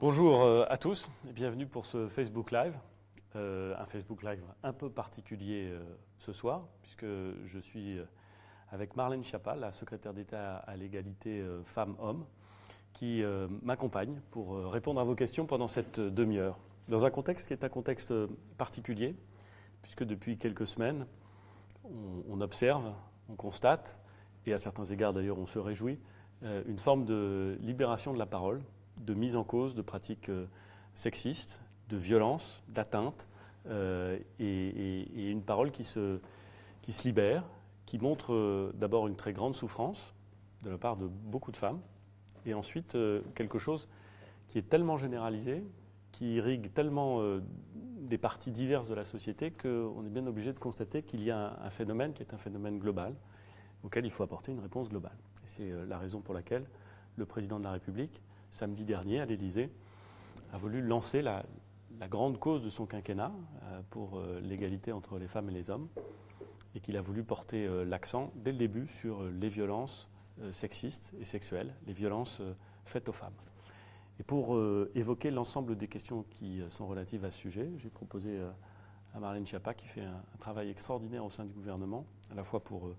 Bonjour à tous et bienvenue pour ce Facebook Live. Un Facebook Live un peu particulier ce soir, puisque je suis avec Marlène Schiappa, la secrétaire d'État à l'égalité femmes-hommes, qui m'accompagne pour répondre à vos questions pendant cette demi-heure. Dans un contexte qui est un contexte particulier, puisque depuis quelques semaines, on observe, on constate, et à certains égards d'ailleurs on se réjouit, une forme de libération de la parole, de mise en cause de pratiques sexistes, de violences, d'atteintes, et une parole qui se libère, qui montre d'abord une très grande souffrance de la part de beaucoup de femmes, et ensuite quelque chose qui est tellement généralisé, qui irrigue tellement des parties diverses de la société qu'on est bien obligé de constater qu'il y a un phénomène qui est un phénomène global, auquel il faut apporter une réponse globale. Et c'est la raison pour laquelle le président de la République, samedi dernier, à l'Élysée, a voulu lancer la grande cause de son quinquennat pour l'égalité entre les femmes et les hommes, et qu'il a voulu porter l'accent dès le début sur les violences sexistes et sexuelles, les violences faites aux femmes. Et pour évoquer l'ensemble des questions qui sont relatives à ce sujet, j'ai proposé à Marlène Schiappa, qui fait un travail extraordinaire au sein du gouvernement, à la fois pour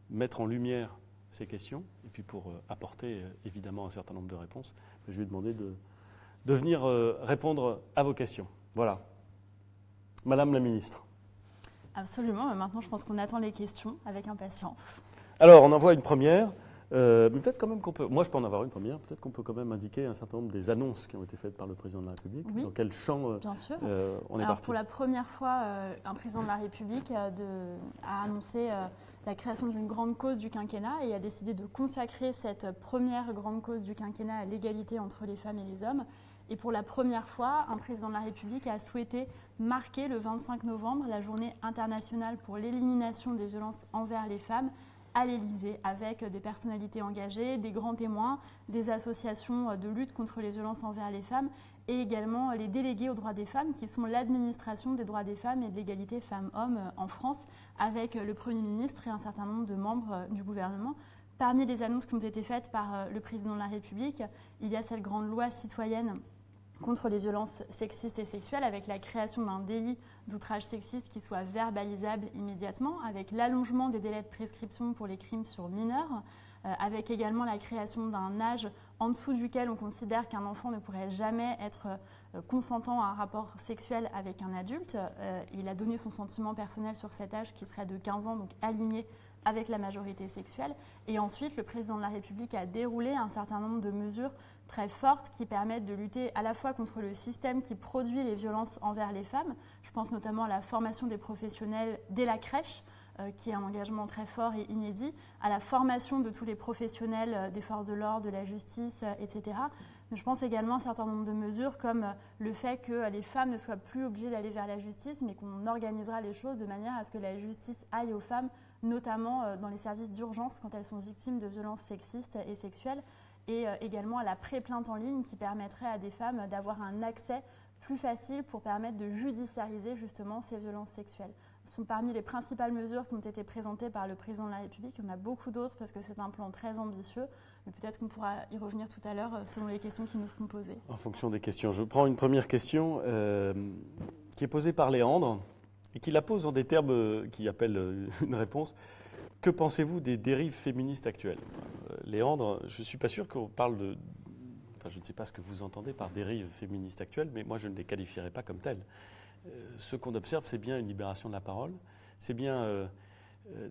mettre en lumière ces questions et puis pour apporter évidemment un certain nombre de réponses. Je lui ai demandé de venir répondre à vos questions. Voilà. Madame la ministre. Absolument. Maintenant, je pense qu'on attend les questions avec impatience. Alors, on en voit une première. Mais peut-être quand même qu'on peut, moi je peux en avoir une première, peut-être qu'on peut quand même indiquer un certain nombre des annonces qui ont été faites par le président de la République. Oui, dans quel champ bien sûr. On est parti. Pour la première fois, un président de la République a annoncé la création d'une grande cause du quinquennat et a décidé de consacrer cette première grande cause du quinquennat à l'égalité entre les femmes et les hommes. Et pour la première fois, un président de la République a souhaité marquer le 25 novembre la journée internationale pour l'élimination des violences envers les femmes à l'Élysée, avec des personnalités engagées, des grands témoins, des associations de lutte contre les violences envers les femmes et également les délégués aux droits des femmes qui sont l'administration des droits des femmes et de l'égalité femmes-hommes en France, avec le Premier ministre et un certain nombre de membres du gouvernement. Parmi les annonces qui ont été faites par le président de la République, il y a cette grande loi citoyenne contre les violences sexistes et sexuelles, avec la création d'un délit d'outrage sexiste qui soit verbalisable immédiatement, avec l'allongement des délais de prescription pour les crimes sur mineurs, avec également la création d'un âge en dessous duquel on considère qu'un enfant ne pourrait jamais être consentant à un rapport sexuel avec un adulte. Il a donné son sentiment personnel sur cet âge qui serait de 15 ans, donc aligné avec la majorité sexuelle. Et ensuite, le président de la République a déroulé un certain nombre de mesures très fortes qui permettent de lutter à la fois contre le système qui produit les violences envers les femmes. Je pense notamment à la formation des professionnels dès la crèche, qui est un engagement très fort et inédit, à la formation de tous les professionnels des forces de l'ordre, de la justice, etc. Mais je pense également à un certain nombre de mesures comme le fait que les femmes ne soient plus obligées d'aller vers la justice, mais qu'on organisera les choses de manière à ce que la justice aille aux femmes, notamment dans les services d'urgence quand elles sont victimes de violences sexistes et sexuelles, et également à la pré-plainte en ligne qui permettrait à des femmes d'avoir un accès plus facile pour permettre de judiciariser justement ces violences sexuelles. Ce sont parmi les principales mesures qui ont été présentées par le président de la République. Il y en a beaucoup d'autres parce que c'est un plan très ambitieux, mais peut-être qu'on pourra y revenir tout à l'heure selon les questions qui nous seront posées. En fonction des questions. Je prends une première question qui est posée par Léandre et qui la pose en des termes qui appellent une réponse. Que pensez-vous des dérives féministes actuelles ? Léandre, je ne suis pas sûr qu'on parle de... Enfin, je ne sais pas ce que vous entendez par dérives féministes actuelles, mais moi je ne les qualifierais pas comme telles. Ce qu'on observe, c'est bien une libération de la parole, c'est bien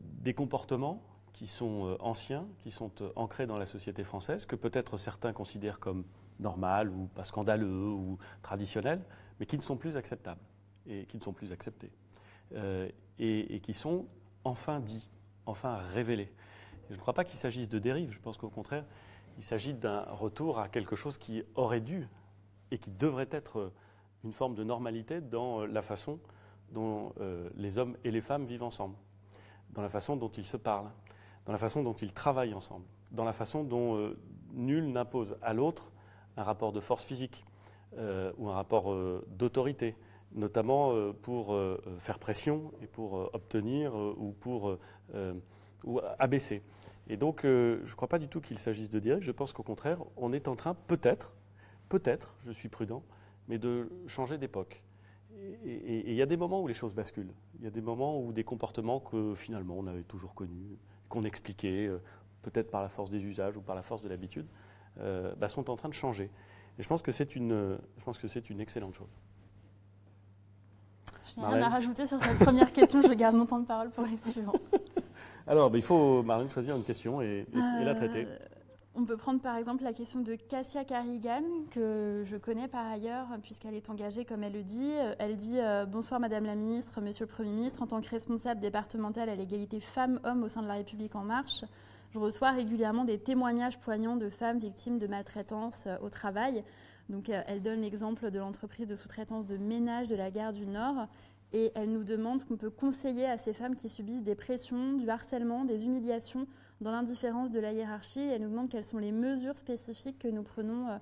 des comportements qui sont anciens, qui sont ancrés dans la société française, que peut-être certains considèrent comme normal ou pas scandaleux ou traditionnels, mais qui ne sont plus acceptables et qui ne sont plus acceptés et qui sont enfin dits, enfin révélés. Et je ne crois pas qu'il s'agisse de dérive, je pense qu'au contraire, il s'agit d'un retour à quelque chose qui aurait dû et qui devrait être une forme de normalité dans la façon dont les hommes et les femmes vivent ensemble, dans la façon dont ils se parlent, dans la façon dont ils travaillent ensemble, dans la façon dont nul n'impose à l'autre un rapport de force physique ou un rapport d'autorité, notamment pour faire pression et pour obtenir ou pour abaisser. Et donc, je ne crois pas du tout qu'il s'agisse de dérive. Je pense qu'au contraire, on est en train, peut-être, peut-être, je suis prudent, mais de changer d'époque. Et il y a des moments où les choses basculent. Il y a des moments où des comportements que finalement on avait toujours connus, qu'on expliquait, peut-être par la force des usages ou par la force de l'habitude, sont en train de changer. Et je pense que c'est une excellente chose. Je n'ai rien à rajouter sur cette première question, je garde mon temps de parole pour les suivantes. Alors, il faut, Marlène, choisir une question et la traiter. On peut prendre par exemple la question de Cassia Carrigan, que je connais par ailleurs, puisqu'elle est engagée, comme elle le dit. Elle dit bonsoir Madame la Ministre, Monsieur le Premier Ministre, en tant que responsable départemental à l'égalité femmes-hommes au sein de La République En Marche, je reçois régulièrement des témoignages poignants de femmes victimes de maltraitance au travail. Donc, elle donne l'exemple de l'entreprise de sous-traitance de ménage de la Gare du Nord. Et elle nous demande ce qu'on peut conseiller à ces femmes qui subissent des pressions, du harcèlement, des humiliations dans l'indifférence de la hiérarchie. Elle nous demande quelles sont les mesures spécifiques que nous prenons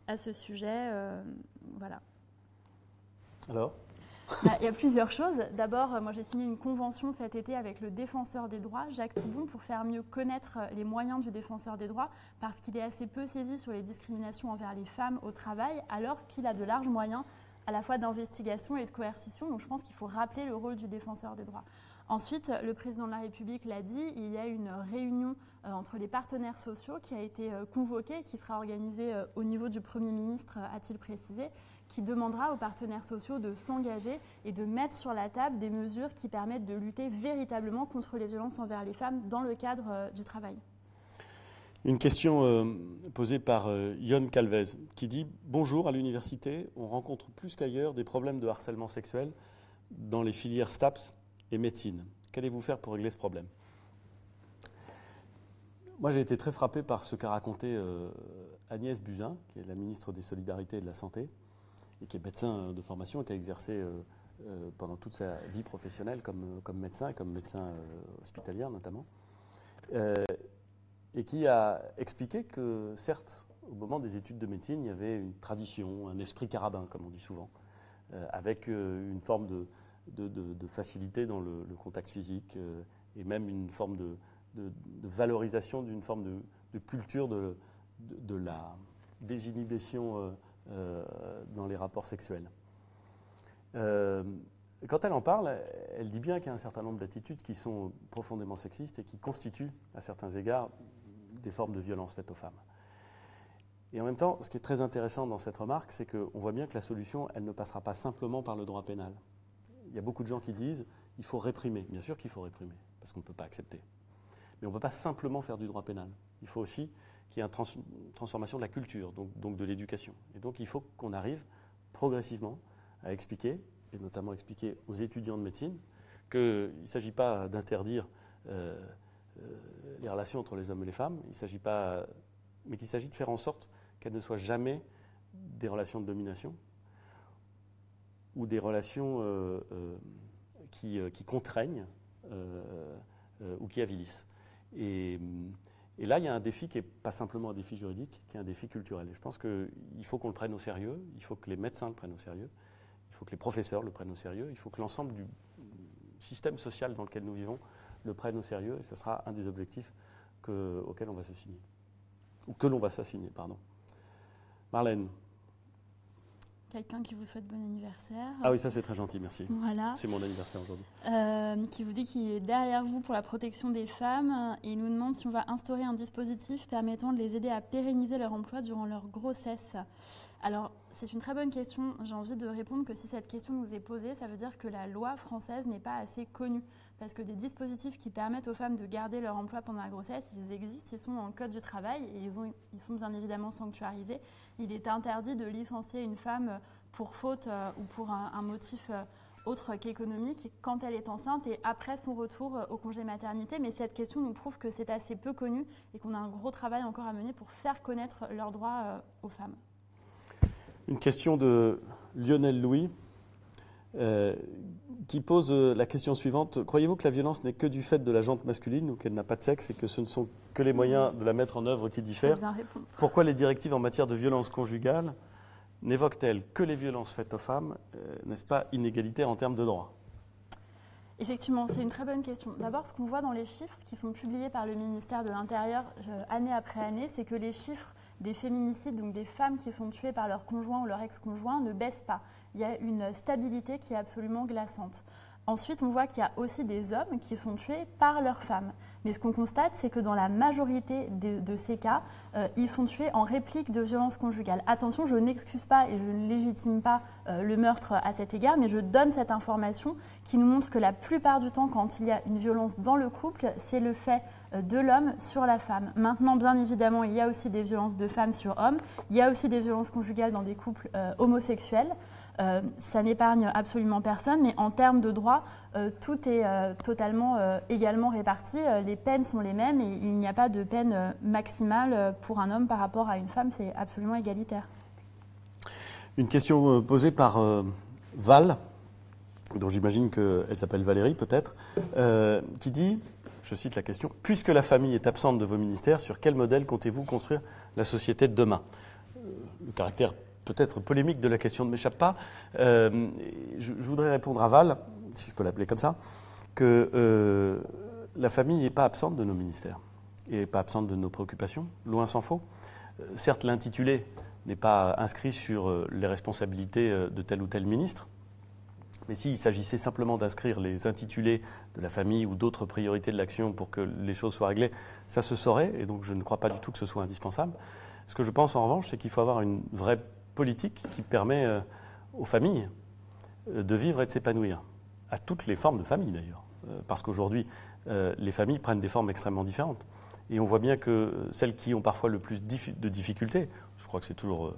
à ce sujet. Voilà. Alors ? Il y a plusieurs choses. D'abord, moi j'ai signé une convention cet été avec le défenseur des droits, Jacques Toubon, pour faire mieux connaître les moyens du défenseur des droits, parce qu'il est assez peu saisi sur les discriminations envers les femmes au travail, alors qu'il a de larges moyens à la fois d'investigation et de coercition. Donc je pense qu'il faut rappeler le rôle du défenseur des droits. Ensuite, le président de la République l'a dit, il y a une réunion entre les partenaires sociaux qui a été convoquée, qui sera organisée au niveau du Premier ministre, a-t-il précisé, qui demandera aux partenaires sociaux de s'engager et de mettre sur la table des mesures qui permettent de lutter véritablement contre les violences envers les femmes dans le cadre du travail. Une question posée par Yon Calvez qui dit « Bonjour, à l'université, on rencontre plus qu'ailleurs des problèmes de harcèlement sexuel dans les filières STAPS et médecine. Qu'allez-vous faire pour régler ce problème ?» Moi, j'ai été très frappé par ce qu'a raconté Agnès Buzyn, qui est la ministre des Solidarités et de la Santé, et qui est médecin de formation et qui a exercé pendant toute sa vie professionnelle comme médecin hospitalière notamment, et qui a expliqué que certes, au moment des études de médecine, il y avait une tradition, un esprit carabin, comme on dit souvent, avec une forme de facilité dans le contact physique et même une forme de valorisation d'une forme de culture de la désinhibition dans les rapports sexuels. Quand elle en parle, elle dit bien qu'il y a un certain nombre d'attitudes qui sont profondément sexistes et qui constituent, à certains égards, des formes de violence faites aux femmes. Et en même temps, ce qui est très intéressant dans cette remarque, c'est qu'on voit bien que la solution, elle ne passera pas simplement par le droit pénal. Il y a beaucoup de gens qui disent il faut réprimer. Bien sûr qu'il faut réprimer, parce qu'on ne peut pas accepter. Mais on ne peut pas simplement faire du droit pénal. Il faut aussi qu'il y ait une transformation de la culture, donc de l'éducation. Et donc il faut qu'on arrive progressivement à expliquer, et notamment expliquer aux étudiants de médecine, qu'il ne s'agit pas d'interdire les relations entre les hommes et les femmes, mais qu'il s'agit de faire en sorte qu'elles ne soient jamais des relations de domination ou des relations qui contraignent ou qui avilissent. Et là, il y a un défi qui n'est pas simplement un défi juridique, qui est un défi culturel. Et je pense qu'il faut qu'on le prenne au sérieux, il faut que les médecins le prennent au sérieux, il faut que les professeurs le prennent au sérieux, il faut que l'ensemble du système social dans lequel nous vivons le prenne au sérieux, et ce sera un des objectifs auxquels on va s'assigner. Ou que l'on va s'assigner, pardon. Marlène. Quelqu'un qui vous souhaite bon anniversaire. Ah oui, ça c'est très gentil, merci. Voilà. C'est mon anniversaire aujourd'hui. Qui vous dit qu'il est derrière vous pour la protection des femmes et il nous demande si on va instaurer un dispositif permettant de les aider à pérenniser leur emploi durant leur grossesse. Alors, c'est une très bonne question. J'ai envie de répondre que si cette question nous est posée, ça veut dire que la loi française n'est pas assez connue. Parce que des dispositifs qui permettent aux femmes de garder leur emploi pendant la grossesse, ils existent, ils sont dans le Code du travail et ils sont bien évidemment sanctuarisés. Il est interdit de licencier une femme pour faute ou pour un motif autre qu'économique quand elle est enceinte et après son retour au congé maternité. Mais cette question nous prouve que c'est assez peu connu et qu'on a un gros travail encore à mener pour faire connaître leurs droits aux femmes. Une question de Lionel Louis. Qui pose la question suivante. Croyez-vous que la violence n'est que du fait de la jante masculine ou qu'elle n'a pas de sexe et que ce ne sont que les moyens de la mettre en œuvre qui diffèrent? Pourquoi les directives en matière de violence conjugale n'évoquent-elles que les violences faites aux femmes? N'est-ce pas inégalitaire en termes de droits? Effectivement, c'est une très bonne question. D'abord, ce qu'on voit dans les chiffres qui sont publiés par le ministère de l'Intérieur année après année, c'est que les chiffres des féminicides, donc des femmes qui sont tuées par leur conjoint ou leur ex-conjoint, ne baisse pas. Il y a une stabilité qui est absolument glaçante. Ensuite, on voit qu'il y a aussi des hommes qui sont tués par leurs femmes. Mais ce qu'on constate, c'est que dans la majorité de ces cas, ils sont tués en réplique de violences conjugales. Attention, je n'excuse pas et je ne légitime pas le meurtre à cet égard, mais je donne cette information qui nous montre que la plupart du temps, quand il y a une violence dans le couple, c'est le fait de l'homme sur la femme. Maintenant, bien évidemment, il y a aussi des violences de femmes sur hommes. Il y a aussi des violences conjugales dans des couples homosexuels. Ça n'épargne absolument personne, mais en termes de droit, tout est totalement également réparti. Les peines sont les mêmes et il n'y a pas de peine maximale pour un homme par rapport à une femme, c'est absolument égalitaire. Une question posée par Val, dont j'imagine qu'elle s'appelle Valérie peut-être, qui dit, je cite la question, « Puisque la famille est absente de vos ministères, sur quel modèle comptez-vous construire la société de demain ?» Le caractère peut-être polémique de la question ne m'échappe pas. Je voudrais répondre à Val, si je peux l'appeler comme ça, que la famille n'est pas absente de nos ministères et pas absente de nos préoccupations, loin s'en faut. Certes, l'intitulé n'est pas inscrit sur les responsabilités de tel ou tel ministre, mais s'il s'agissait simplement d'inscrire les intitulés de la famille ou d'autres priorités de l'action pour que les choses soient réglées, ça se saurait, et donc je ne crois pas du tout que ce soit indispensable. Ce que je pense en revanche, c'est qu'il faut avoir une vraie politique qui permet aux familles de vivre et de s'épanouir, à toutes les formes de famille d'ailleurs, parce qu'aujourd'hui, les familles prennent des formes extrêmement différentes. Et on voit bien que celles qui ont parfois le plus de difficultés, je crois que c'est toujours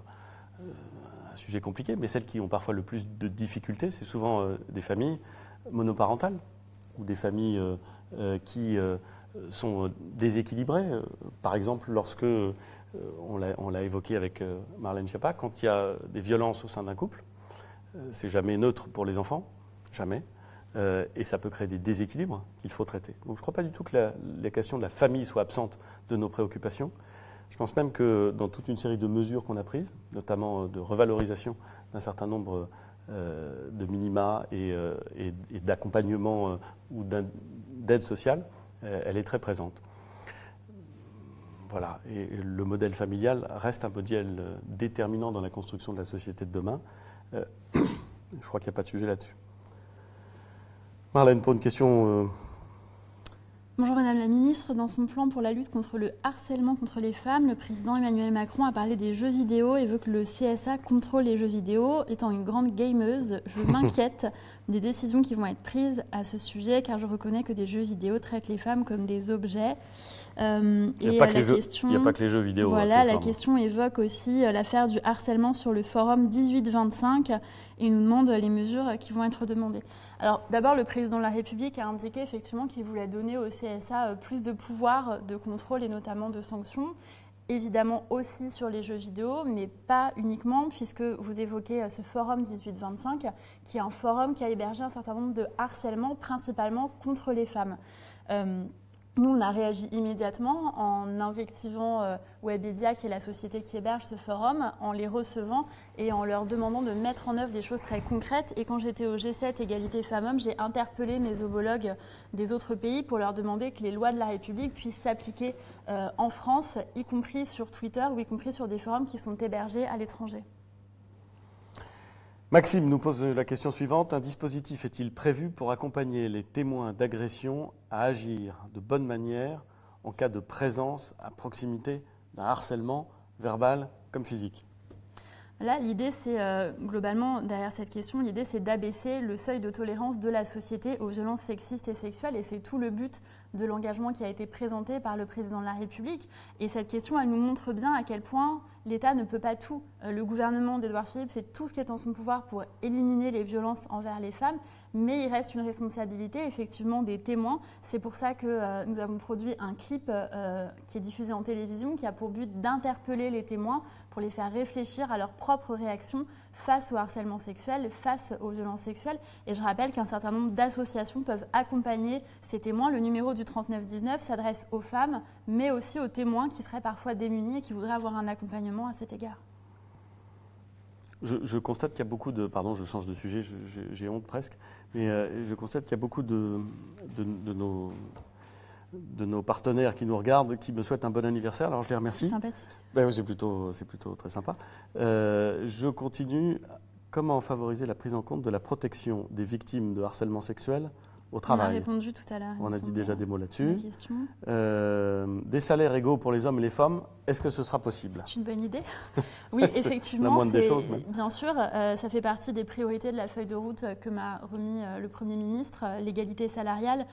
un sujet compliqué, mais celles qui ont parfois le plus de difficultés, c'est souvent des familles monoparentales ou des familles qui sont déséquilibrées. Par exemple, lorsque on l'a évoqué avec Marlène Schiappa, quand il y a des violences au sein d'un couple, c'est jamais neutre pour les enfants, jamais, et ça peut créer des déséquilibres qu'il faut traiter. Donc je ne crois pas du tout que la question de la famille soit absente de nos préoccupations. Je pense même que dans toute une série de mesures qu'on a prises, notamment de revalorisation d'un certain nombre de minima et d'accompagnement ou d'aide sociale, elle est très présente. Voilà, et le modèle familial reste un modèle déterminant dans la construction de la société de demain. Je crois qu'il n'y a pas de sujet là-dessus. Marlène, pour une question... Bonjour Madame la Ministre, dans son plan pour la lutte contre le harcèlement contre les femmes, le président Emmanuel Macron a parlé des jeux vidéo et veut que le CSA contrôle les jeux vidéo. Étant une grande gameuse, je m'inquiète des décisions qui vont être prises à ce sujet, car je reconnais que des jeux vidéo traitent les femmes comme des objets. Il n'y a pas que les jeux vidéo. Voilà, la question évoque aussi l'affaire du harcèlement sur le forum 1825 et nous demande les mesures qui vont être demandées. Alors d'abord, le président de la République a indiqué effectivement qu'il voulait donner au CSA plus de pouvoir de contrôle et notamment de sanctions. Évidemment aussi sur les jeux vidéo, mais pas uniquement, puisque vous évoquez ce forum 1825, qui est un forum qui a hébergé un certain nombre de harcèlements, principalement contre les femmes. Nous, on a réagi immédiatement en invectivant Webedia, qui est la société qui héberge ce forum, en les recevant et en leur demandant de mettre en œuvre des choses très concrètes. Et quand j'étais au G7 Égalité Femmes-Hommes, j'ai interpellé mes homologues des autres pays pour leur demander que les lois de la République puissent s'appliquer en France, y compris sur Twitter ou y compris sur des forums qui sont hébergés à l'étranger. Maxime nous pose la question suivante. Un dispositif est-il prévu pour accompagner les témoins d'agression à agir de bonne manière en cas de présence à proximité d'un harcèlement verbal comme physique ? Là, l'idée, c'est globalement, derrière cette question, l'idée, c'est d'abaisser le seuil de tolérance de la société aux violences sexistes et sexuelles. Et c'est tout le but de l'engagement qui a été présenté par le président de la République. Et cette question, elle nous montre bien à quel point l'État ne peut pas tout. Le gouvernement d'Édouard Philippe fait tout ce qui est en son pouvoir pour éliminer les violences envers les femmes, mais il reste une responsabilité, effectivement, des témoins. C'est pour ça que nous avons produit un clip qui est diffusé en télévision, qui a pour but d'interpeller les témoins pour les faire réfléchir à leur propre réaction face au harcèlement sexuel, face aux violences sexuelles. Et je rappelle qu'un certain nombre d'associations peuvent accompagner ces témoins. Le numéro du 3919 s'adresse aux femmes, mais aussi aux témoins qui seraient parfois démunis et qui voudraient avoir un accompagnement à cet égard. Je constate qu'il y a beaucoup de... Pardon, je change de sujet, j'ai honte presque. Mais je constate qu'il y a beaucoup de nos de nos partenaires qui nous regardent, qui me souhaitent un bon anniversaire. Alors je les remercie. Sympathique. Ben, c'est plutôt très sympa. Je continue. Comment favoriser la prise en compte de la protection des victimes de harcèlement sexuel au travail? On a répondu tout à l'heure. On a dit déjà des mots là-dessus. La Des salaires égaux pour les hommes et les femmes, est-ce que ce sera possible? C'est une bonne idée. Oui, effectivement. La moindre des choses. Mais... Bien sûr, ça fait partie des priorités de la feuille de route que m'a remis le Premier ministre, l'égalité salariale.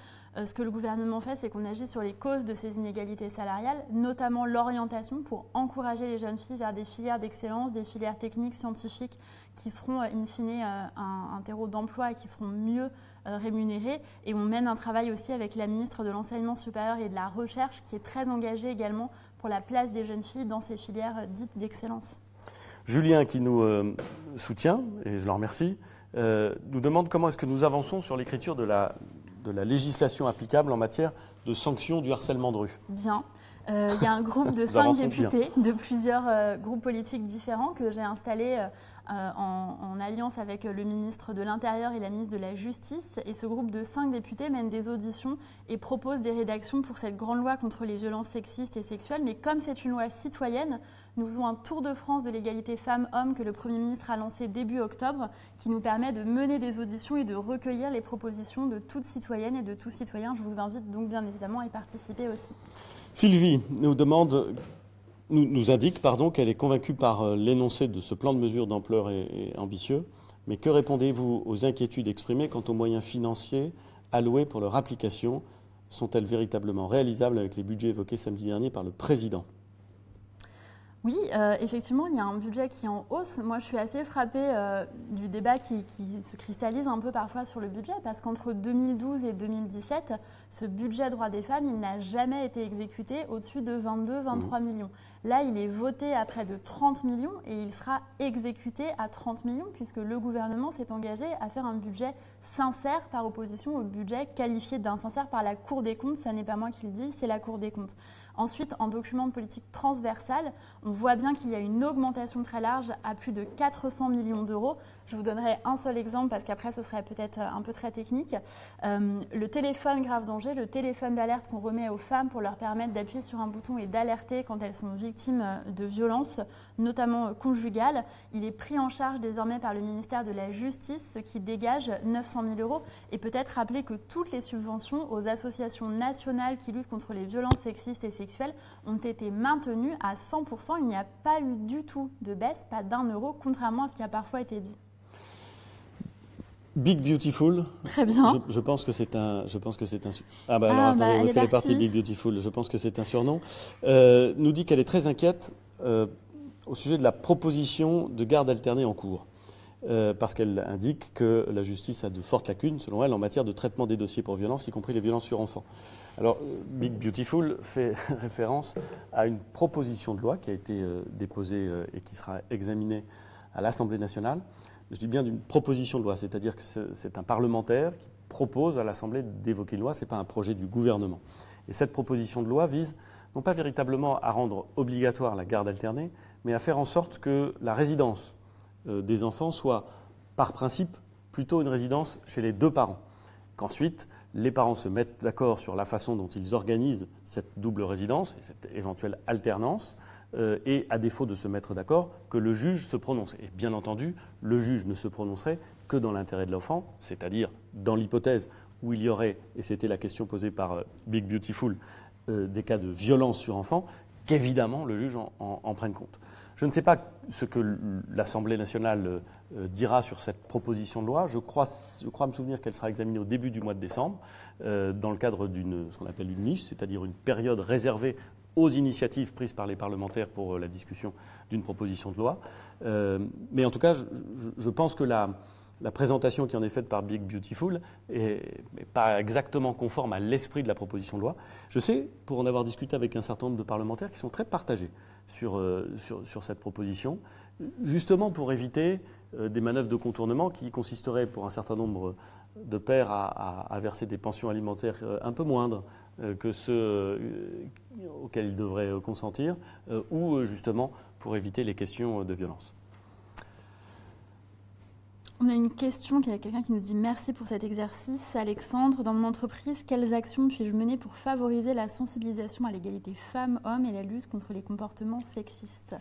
Ce que le gouvernement fait, c'est qu'on agit sur les causes de ces inégalités salariales, notamment l'orientation pour encourager les jeunes filles vers des filières d'excellence, des filières techniques, scientifiques, qui seront in fine un terreau d'emploi et qui seront mieux rémunérés. Et on mène un travail aussi avec la ministre de l'Enseignement supérieur et de la Recherche, qui est très engagée également pour la place des jeunes filles dans ces filières dites d'excellence. Julien, qui nous soutient, et je le remercie, nous demande comment est-ce que nous avançons sur l'écriture de la législation applicable en matière de sanctions du harcèlement de rue. Bien. Il y a un groupe de 5 députés de plusieurs groupes politiques différents que j'ai installés en alliance avec le ministre de l'Intérieur et la ministre de la Justice. Et ce groupe de 5 députés mène des auditions et propose des rédactions pour cette grande loi contre les violences sexistes et sexuelles. Mais comme c'est une loi citoyenne, nous faisons un tour de France de l'égalité femmes-hommes que le Premier ministre a lancé début octobre, qui nous permet de mener des auditions et de recueillir les propositions de toutes citoyennes et de tous citoyens. Je vous invite donc bien évidemment à y participer aussi. Sylvie nous indique qu'elle est convaincue par l'énoncé de ce plan de mesures d'ampleur et ambitieux. Mais que répondez-vous aux inquiétudes exprimées quant aux moyens financiers alloués pour leur application? Sont-elles véritablement réalisables avec les budgets évoqués samedi dernier par le Président? Oui, effectivement, il y a un budget qui est en hausse. Moi, je suis assez frappée du débat qui se cristallise un peu parfois sur le budget, parce qu'entre 2012 et 2017, ce budget droits des femmes, il n'a jamais été exécuté au-dessus de 22-23 millions. Là, il est voté à près de 30 millions et il sera exécuté à 30 millions, puisque le gouvernement s'est engagé à faire un budget sincère par opposition au budget qualifié d'insincère par la Cour des comptes. Ça n'est pas moi qui le dis, c'est la Cour des comptes. Ensuite, en document de politique transversale, on voit bien qu'il y a une augmentation très large à plus de 400 millions d'euros. Je vous donnerai un seul exemple parce qu'après ce serait peut-être un peu très technique. Le téléphone grave danger, le téléphone d'alerte qu'on remet aux femmes pour leur permettre d'appuyer sur un bouton et d'alerter quand elles sont victimes de violences, notamment conjugales. Il est pris en charge désormais par le ministère de la Justice, ce qui dégage 900 000 euros. Et peut-être rappeler que toutes les subventions aux associations nationales qui luttent contre les violences sexistes et sexuelles ont été maintenues à 100%. Il n'y a pas eu du tout de baisse, pas d'1 euro, contrairement à ce qui a parfois été dit. Big Beautiful. Très bien. Je pense que c'est un. Attendez, où est-ce qu'elle est partie, Big Beautiful? Je pense que c'est un surnom. Nous dit qu'elle est très inquiète au sujet de la proposition de garde alternée en cours. Parce qu'elle indique que la justice a de fortes lacunes, selon elle, en matière de traitement des dossiers pour violences, y compris les violences sur enfants. Alors, Big Beautiful fait référence à une proposition de loi qui a été déposée et qui sera examinée à l'Assemblée nationale. Je dis bien d'une proposition de loi, c'est-à-dire que c'est un parlementaire qui propose à l'Assemblée d'évoquer une loi, ce n'est pas un projet du gouvernement. Et cette proposition de loi vise non pas véritablement à rendre obligatoire la garde alternée, mais à faire en sorte que la résidence des enfants soit, par principe, plutôt une résidence chez les deux parents. Qu'ensuite, les parents se mettent d'accord sur la façon dont ils organisent cette double résidence et cette éventuelle alternance, et à défaut de se mettre d'accord, que le juge se prononce. Et bien entendu, le juge ne se prononcerait que dans l'intérêt de l'enfant, c'est-à-dire dans l'hypothèse où il y aurait, et c'était la question posée par Big Beautiful, des cas de violence sur enfant, qu'évidemment le juge en prenne compte. Je ne sais pas ce que l'Assemblée nationale dira sur cette proposition de loi. Je crois me souvenir qu'elle sera examinée au début du mois de décembre, dans le cadre d'une ce qu'on appelle une niche, c'est-à-dire une période réservée aux initiatives prises par les parlementaires pour la discussion d'une proposition de loi. Mais en tout cas, je pense que la présentation qui en est faite par Big Beautiful n'est pas exactement conforme à l'esprit de la proposition de loi. Je sais, pour en avoir discuté avec un certain nombre de parlementaires, qui sont très partagés sur cette proposition, justement pour éviter des manœuvres de contournement qui consisteraient pour un certain nombre de pères à verser des pensions alimentaires un peu moindres que ceux auxquels ils devraient consentir, ou justement pour éviter les questions de violence. On a une question, il y a quelqu'un qui nous dit « Merci pour cet exercice. Alexandre, dans mon entreprise, quelles actions puis-je mener pour favoriser la sensibilisation à l'égalité femmes-hommes et la lutte contre les comportements sexistes ?»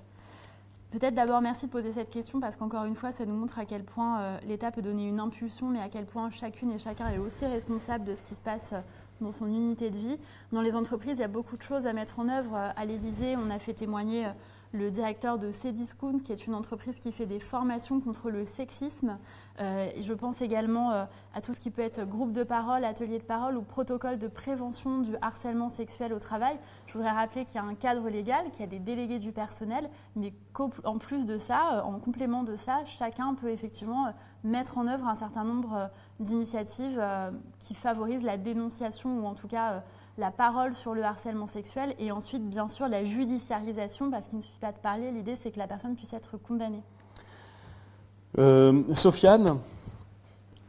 Peut-être d'abord merci de poser cette question parce qu'encore une fois, ça nous montre à quel point l'État peut donner une impulsion, mais à quel point chacune et chacun est aussi responsable de ce qui se passe dans son unité de vie. Dans les entreprises, il y a beaucoup de choses à mettre en œuvre. À l'Élysée, on a fait témoigner le directeur de Cdiscount, qui est une entreprise qui fait des formations contre le sexisme. Je pense également à tout ce qui peut être groupe de parole, atelier de parole ou protocole de prévention du harcèlement sexuel au travail. Je voudrais rappeler qu'il y a un cadre légal, qu'il y a des délégués du personnel, mais qu'en plus de ça, en complément de ça, chacun peut effectivement mettre en œuvre un certain nombre d'initiatives qui favorisent la dénonciation ou en tout cas la parole sur le harcèlement sexuel et ensuite, bien sûr, la judiciarisation, parce qu'il ne suffit pas de parler, l'idée c'est que la personne puisse être condamnée. Sofiane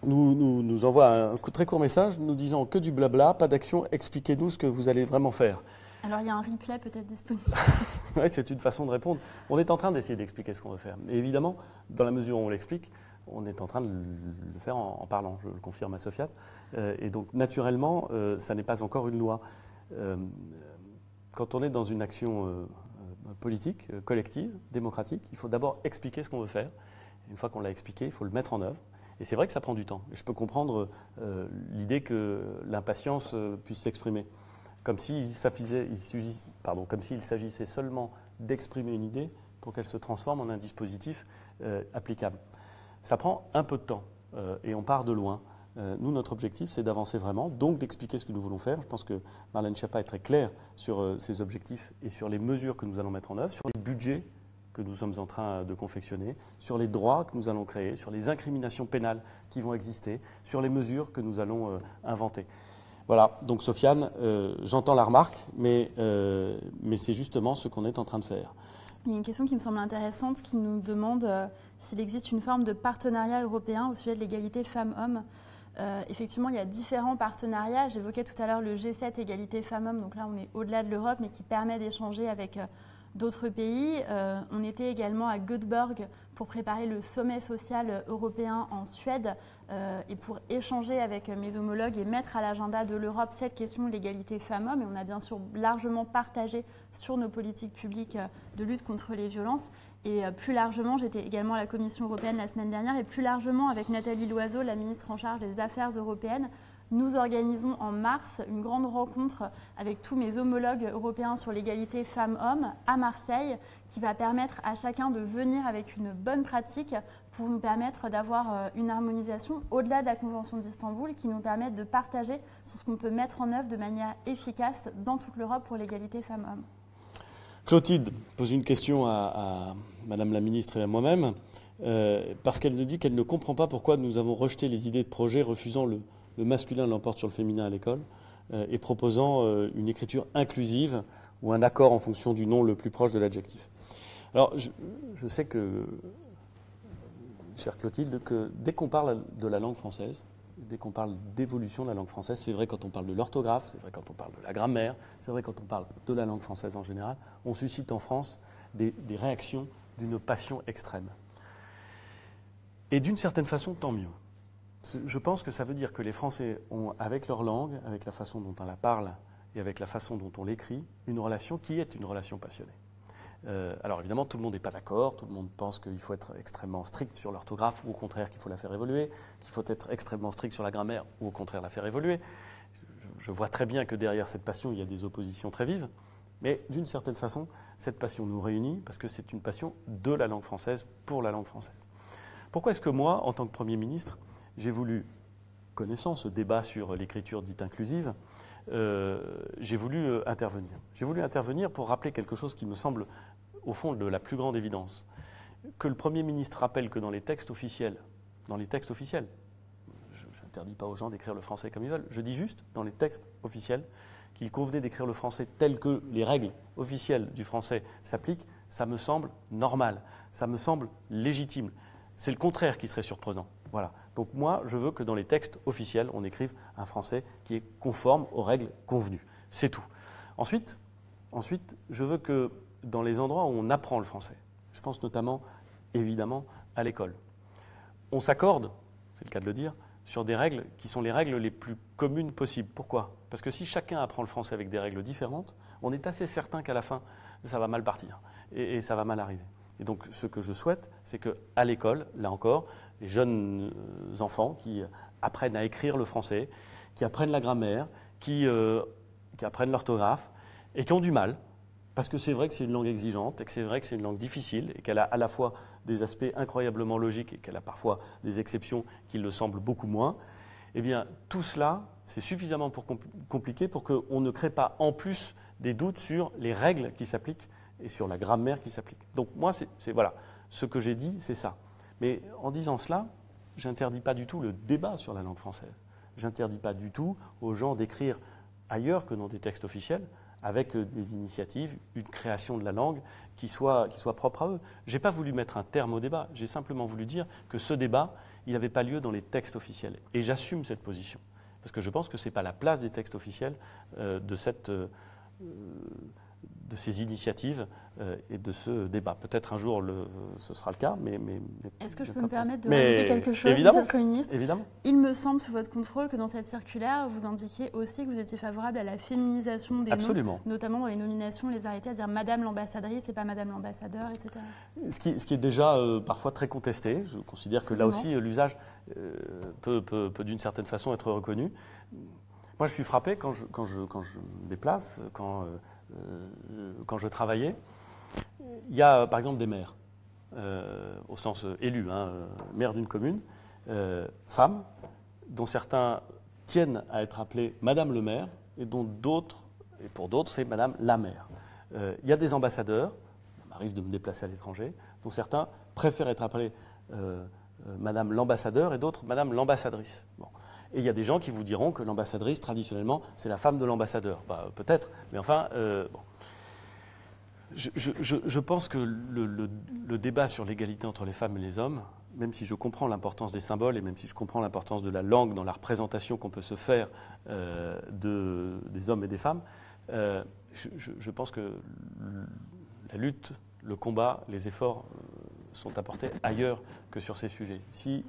nous envoie un très court message nous disant que du blabla, pas d'action, expliquez-nous ce que vous allez vraiment faire. Alors il y a un replay peut-être disponible. Oui, c'est une façon de répondre. On est en train d'essayer d'expliquer ce qu'on veut faire. Et évidemment, dans la mesure où on l'explique, on est en train de le faire en parlant, je le confirme à Sofiane. Et donc, naturellement, ça n'est pas encore une loi. Quand on est dans une action politique, collective, démocratique, il faut d'abord expliquer ce qu'on veut faire. Une fois qu'on l'a expliqué, il faut le mettre en œuvre. Et c'est vrai que ça prend du temps. Et je peux comprendre l'idée que l'impatience puisse s'exprimer. Comme s'il s'agissait seulement d'exprimer une idée pour qu'elle se transforme en un dispositif applicable. Ça prend un peu de temps et on part de loin. Nous, notre objectif, c'est d'avancer vraiment, donc d'expliquer ce que nous voulons faire. Je pense que Marlène Schiappa est très claire sur ses objectifs et sur les mesures que nous allons mettre en œuvre, sur les budgets que nous sommes en train de confectionner, sur les droits que nous allons créer, sur les incriminations pénales qui vont exister, sur les mesures que nous allons inventer. Voilà, donc Sofiane, j'entends la remarque, mais c'est justement ce qu'on est en train de faire. Il y a une question qui me semble intéressante qui nous demande s'il existe une forme de partenariat européen au sujet de l'égalité femmes-hommes. Effectivement, il y a différents partenariats. J'évoquais tout à l'heure le G7 égalité femmes-hommes, donc là on est au-delà de l'Europe, mais qui permet d'échanger avec d'autres pays. On était également à Göteborg pour préparer le sommet social européen en Suède et pour échanger avec mes homologues et mettre à l'agenda de l'Europe cette question de l'égalité femmes-hommes. Et on a bien sûr largement partagé sur nos politiques publiques de lutte contre les violences. Et plus largement, j'étais également à la Commission européenne la semaine dernière, et plus largement avec Nathalie Loiseau, la ministre en charge des Affaires européennes, nous organisons en mars une grande rencontre avec tous mes homologues européens sur l'égalité femmes-hommes à Marseille, qui va permettre à chacun de venir avec une bonne pratique pour nous permettre d'avoir une harmonisation au-delà de la Convention d'Istanbul, qui nous permette de partager sur ce qu'on peut mettre en œuvre de manière efficace dans toute l'Europe pour l'égalité femmes-hommes. Clotilde pose une question à Madame la Ministre et à moi-même, parce qu'elle nous dit qu'elle ne comprend pas pourquoi nous avons rejeté les idées de projet refusant le masculin l'emporte sur le féminin à l'école et proposant une écriture inclusive ou un accord en fonction du nom le plus proche de l'adjectif. Alors, je sais que, chère Clotilde, que dès qu'on parle de la langue française, dès qu'on parle d'évolution de la langue française, c'est vrai quand on parle de l'orthographe, c'est vrai quand on parle de la grammaire, c'est vrai quand on parle de la langue française en général, on suscite en France des réactions d'une passion extrême. Et d'une certaine façon, tant mieux. Je pense que ça veut dire que les Français ont, avec leur langue, avec la façon dont on la parle et avec la façon dont on l'écrit, une relation qui est une relation passionnée. Alors évidemment, tout le monde n'est pas d'accord, tout le monde pense qu'il faut être extrêmement strict sur l'orthographe ou au contraire qu'il faut la faire évoluer, qu'il faut être extrêmement strict sur la grammaire ou au contraire la faire évoluer. Je vois très bien que derrière cette passion, il y a des oppositions très vives, mais d'une certaine façon, cette passion nous réunit parce que c'est une passion de la langue française pour la langue française. Pourquoi est-ce que moi, en tant que Premier ministre, j'ai voulu, connaissant ce débat sur l'écriture dite inclusive, j'ai voulu intervenir. J'ai voulu intervenir pour rappeler quelque chose qui me semble, au fond, de la plus grande évidence. Que le Premier ministre rappelle que dans les textes officiels, je n'interdis pas aux gens d'écrire le français comme ils veulent, je dis juste, dans les textes officiels, qu'il convenait d'écrire le français tel que les règles officielles du français s'appliquent, ça me semble normal, ça me semble légitime. C'est le contraire qui serait surprenant. Voilà. Donc moi, je veux que dans les textes officiels, on écrive un français qui est conforme aux règles convenues. C'est tout. Ensuite, je veux que dans les endroits où on apprend le français, je pense notamment, évidemment, à l'école, on s'accorde, c'est le cas de le dire, sur des règles qui sont les règles les plus communes possibles. Pourquoi? Parce que si chacun apprend le français avec des règles différentes, on est assez certain qu'à la fin, ça va mal partir et ça va mal arriver. Et donc, ce que je souhaite, c'est qu'à l'école, là encore, les jeunes enfants qui apprennent à écrire le français, qui apprennent la grammaire, qui apprennent l'orthographe et qui ont du mal, parce que c'est vrai que c'est une langue exigeante et que c'est vrai que c'est une langue difficile et qu'elle a à la fois des aspects incroyablement logiques et qu'elle a parfois des exceptions qui le semblent beaucoup moins, eh bien, tout cela, c'est suffisamment compliqué pour qu'on ne crée pas en plus des doutes sur les règles qui s'appliquent et sur la grammaire qui s'applique. Donc moi, voilà, ce que j'ai dit, c'est ça. Mais en disant cela, je n'interdis pas du tout le débat sur la langue française. Je n'interdis pas du tout aux gens d'écrire ailleurs que dans des textes officiels, avec des initiatives, une création de la langue qui soit propre à eux. Je n'ai pas voulu mettre un terme au débat, j'ai simplement voulu dire que ce débat, il n'avait pas lieu dans les textes officiels. Et j'assume cette position, parce que je pense que ce n'est pas la place des textes officiels de ces initiatives et de ce débat. Peut-être un jour ce sera le cas, mais est-ce que je peux me permettre de rajouter quelque chose, Monsieur le Premier ministre? Évidemment. Il me semble, sous votre contrôle, que dans cette circulaire, vous indiquiez aussi que vous étiez favorable à la féminisation des noms, notamment dans les nominations, les arrêtés à dire Madame l'ambassadrice et pas Madame l'ambassadeur, etc. Ce qui est déjà parfois très contesté. Je considère que là aussi, l'usage peut d'une certaine façon être reconnu. Moi, je suis frappé quand je me déplace, quand je travaillais. Il y a par exemple des maires, au sens élu, maire d'une commune, femmes, dont certains tiennent à être appelées Madame le maire, et dont d'autres, et pour d'autres, c'est Madame la maire. Il y a des ambassadeurs, ça m'arrive de me déplacer à l'étranger, dont certains préfèrent être appelés Madame l'ambassadeur et d'autres Madame l'ambassadrice. Bon. Et il y a des gens qui vous diront que l'ambassadrice, traditionnellement, c'est la femme de l'ambassadeur. Peut-être, mais enfin, bon. Je pense que le débat sur l'égalité entre les femmes et les hommes, même si je comprends l'importance des symboles et même si je comprends l'importance de la langue dans la représentation qu'on peut se faire des hommes et des femmes, je pense que la lutte, le combat, les efforts sont apportés ailleurs que sur ces sujets. Si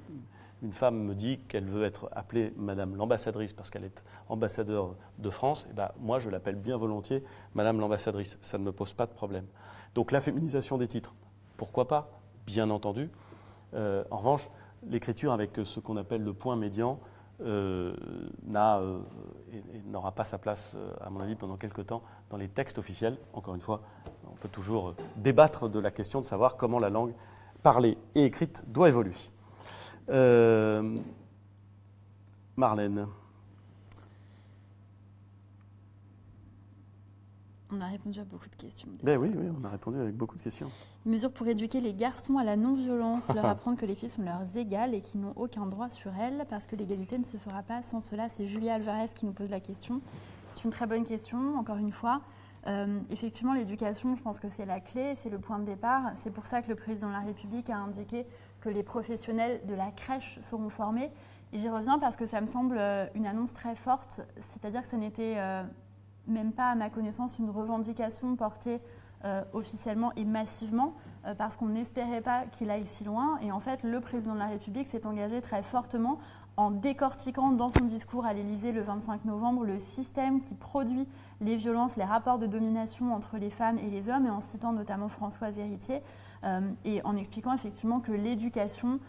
une femme me dit qu'elle veut être appelée Madame l'ambassadrice parce qu'elle est ambassadeur de France, moi je l'appelle bien volontiers Madame l'ambassadrice. Ça ne me pose pas de problème. Donc la féminisation des titres, pourquoi pas? Bien entendu. En revanche, l'écriture avec ce qu'on appelle le point médian n'aura pas sa place, à mon avis, pendant quelque temps dans les textes officiels. Encore une fois, on peut toujours débattre de la question de savoir comment la langue parlée et écrite doit évoluer. Marlène. On a répondu à beaucoup de questions. Oui, on a répondu avec beaucoup de questions. Mesures pour éduquer les garçons à la non-violence, leur apprendre que les filles sont leurs égales et qu'ils n'ont aucun droit sur elles, parce que l'égalité ne se fera pas sans cela. C'est Julia Alvarez qui nous pose la question. C'est une très bonne question, encore une fois. Effectivement, l'éducation, je pense que c'est la clé, c'est le point de départ. C'est pour ça que le président de la République a indiqué que les professionnels de la crèche seront formés. Et j'y reviens parce que ça me semble une annonce très forte, c'est-à-dire que ça n'était même pas, à ma connaissance, une revendication portée officiellement et massivement, parce qu'on n'espérait pas qu'il aille si loin. Et en fait, le président de la République s'est engagé très fortement en décortiquant dans son discours à l'Élysée le 25 novembre le système qui produit les violences, les rapports de domination entre les femmes et les hommes, et en citant notamment Françoise Héritier, et en expliquant effectivement que l'éducation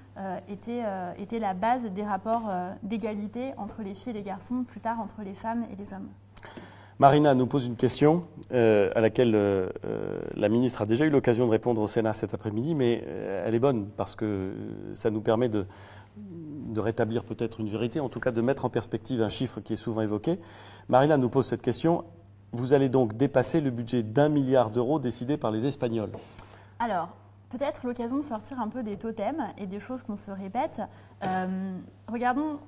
était la base des rapports d'égalité entre les filles et les garçons, plus tard entre les femmes et les hommes. Marina nous pose une question à laquelle la ministre a déjà eu l'occasion de répondre au Sénat cet après-midi, mais elle est bonne parce que ça nous permet de rétablir peut-être une vérité, en tout cas de mettre en perspective un chiffre qui est souvent évoqué. Marina nous pose cette question. Vous allez donc dépasser le budget d'1 milliard d'euros décidé par les Espagnols? Alors, peut-être l'occasion de sortir un peu des totems et des choses qu'on se répète. Regardons,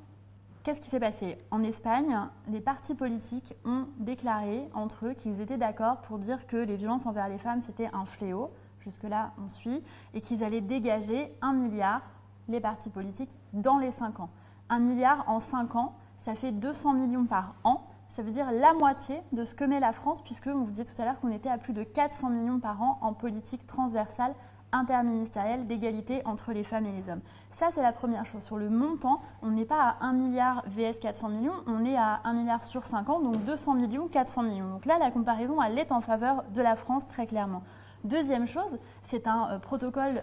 qu'est-ce qui s'est passé? En Espagne, les partis politiques ont déclaré entre eux qu'ils étaient d'accord pour dire que les violences envers les femmes, c'était un fléau. Jusque-là, on suit. Et qu'ils allaient dégager 1 milliard, les partis politiques, dans les 5 ans. 1 milliard en 5 ans, ça fait 200 millions par an. Ça veut dire la moitié de ce que met la France, puisque on vous disait tout à l'heure qu'on était à plus de 400 millions par an en politique transversale interministériel d'égalité entre les femmes et les hommes. Ça, c'est la première chose. Sur le montant, on n'est pas à 1 milliard vs 400 millions, on est à 1 milliard sur 5 ans, donc 200 millions, 400 millions. Donc là, la comparaison, elle est en faveur de la France très clairement. Deuxième chose, c'est un protocole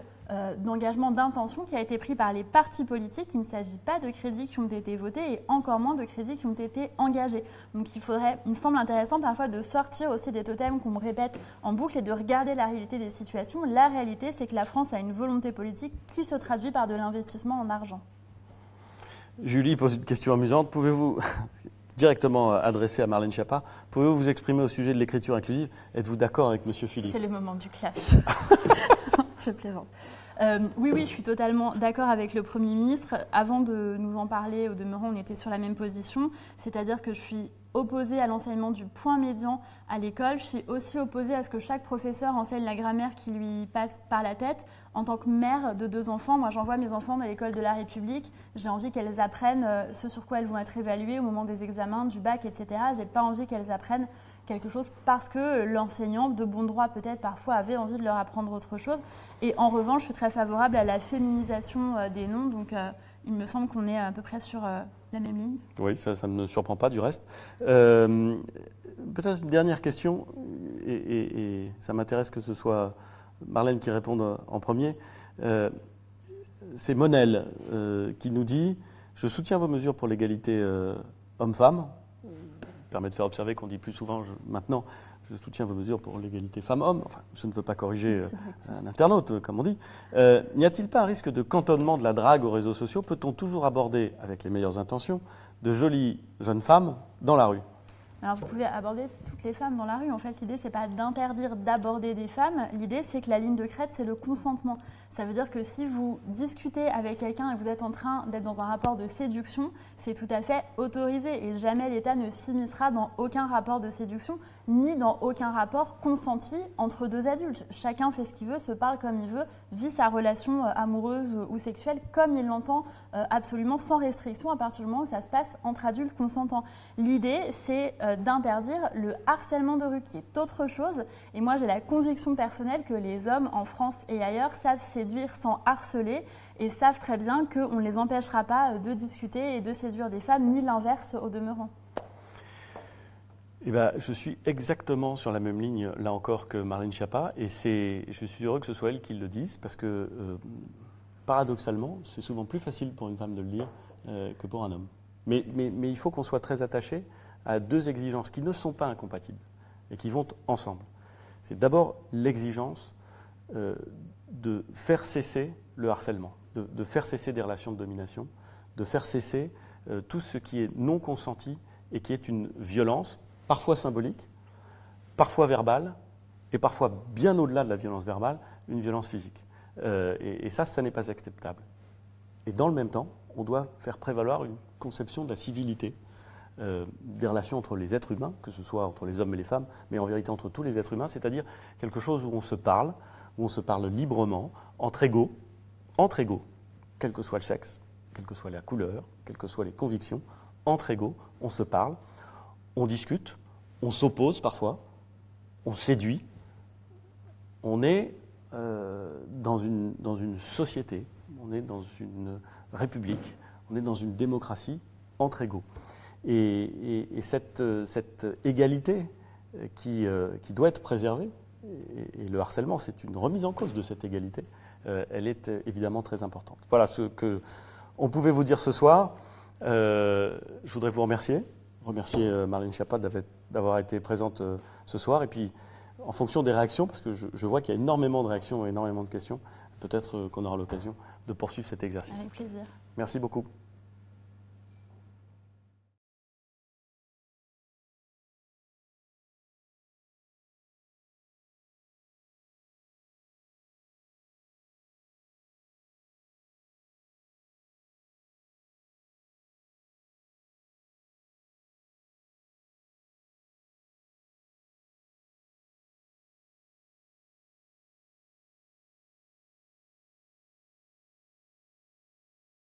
d'engagement d'intention qui a été pris par les partis politiques. Il ne s'agit pas de crédits qui ont été votés et encore moins de crédits qui ont été engagés. Donc il me semble intéressant parfois de sortir aussi des totems qu'on me répète en boucle et de regarder la réalité des situations. La réalité, c'est que la France a une volonté politique qui se traduit par de l'investissement en argent. Julie pose une question amusante. Pouvez-vous, directement adressée à Marlène Schiappa, pouvez-vous vous exprimer au sujet de l'écriture inclusive? Êtes-vous d'accord avec M. Philippe? C'est le moment du clash. Je plaisante. Oui, je suis totalement d'accord avec le Premier ministre. Avant de nous en parler, au demeurant, on était sur la même position, c'est-à-dire que je suis opposée à l'enseignement du point médian à l'école. Je suis aussi opposée à ce que chaque professeur enseigne la grammaire qui lui passe par la tête. En tant que mère de 2 enfants, moi j'envoie mes enfants dans l'école de la République. J'ai envie qu'elles apprennent ce sur quoi elles vont être évaluées au moment des examens, du bac, etc. J'ai pas envie qu'elles apprennent quelque chose parce que l'enseignant, de bon droit peut-être parfois, avait envie de leur apprendre autre chose. Et en revanche, je suis très favorable à la féminisation des noms. Donc il me semble qu'on est à peu près sur la même ligne. Oui, ça ne me surprend pas du reste. Peut-être une dernière question, et ça m'intéresse que ce soit Marlène qui réponde en premier. C'est Monel qui nous dit « Je soutiens vos mesures pour l'égalité homme-femme ». Permet de faire observer qu'on dit plus souvent maintenant « Je soutiens vos mesures pour l'égalité femmes-hommes ». Enfin, je ne veux pas corriger un internaute, comme on dit. N'y a-t-il pas un risque de cantonnement de la drague aux réseaux sociaux? Peut-on toujours aborder, avec les meilleures intentions, de jolies jeunes femmes dans la rue? Alors vous pouvez aborder toutes les femmes dans la rue. En fait, l'idée, c'est pas d'interdire d'aborder des femmes. L'idée, c'est que la ligne de crête, c'est le consentement. Ça veut dire que si vous discutez avec quelqu'un et vous êtes en train d'être dans un rapport de séduction, c'est tout à fait autorisé. Et jamais l'État ne s'immiscera dans aucun rapport de séduction, ni dans aucun rapport consenti entre 2 adultes. Chacun fait ce qu'il veut, se parle comme il veut, vit sa relation amoureuse ou sexuelle comme il l'entend, absolument sans restriction à partir du moment où ça se passe entre adultes consentants. L'idée, c'est d'interdire le harcèlement de rue, qui est autre chose. Et moi, j'ai la conviction personnelle que les hommes en France et ailleurs savent séduire sans harceler et savent très bien qu'on ne les empêchera pas de discuter et de séduire des femmes, ni l'inverse au demeurant. Eh ben, je suis exactement sur la même ligne, là encore, que Marlène Schiappa, et je suis heureux que ce soit elle qui le dise, parce que, paradoxalement, c'est souvent plus facile pour une femme de le dire que pour un homme. Mais il faut qu'on soit très attaché à 2 exigences qui ne sont pas incompatibles et qui vont ensemble. C'est d'abord l'exigence de faire cesser le harcèlement, de faire cesser des relations de domination, de faire cesser tout ce qui est non consenti et qui est une violence, parfois symbolique, parfois verbale, et parfois bien au-delà de la violence verbale, une violence physique. Et ça n'est pas acceptable. Et dans le même temps, on doit faire prévaloir une conception de la civilité, des relations entre les êtres humains, que ce soit entre les hommes et les femmes, mais en vérité entre tous les êtres humains, c'est-à-dire quelque chose où on se parle librement, entre égaux, quel que soit le sexe, quelle que soit la couleur, quelles que soient les convictions, entre égaux, on se parle, on discute, on s'oppose parfois, on séduit, on est dans une société, on est dans une république, on est dans une démocratie entre égaux. Et cette égalité qui doit être préservée, et le harcèlement, c'est une remise en cause de cette égalité, elle est évidemment très importante. Voilà ce qu'on pouvait vous dire ce soir. Je voudrais vous remercier Marlène Schiappa d'avoir été présente ce soir. Et puis, en fonction des réactions, parce que je vois qu'il y a énormément de réactions et énormément de questions, peut-être qu'on aura l'occasion de poursuivre cet exercice. Avec plaisir. Merci beaucoup.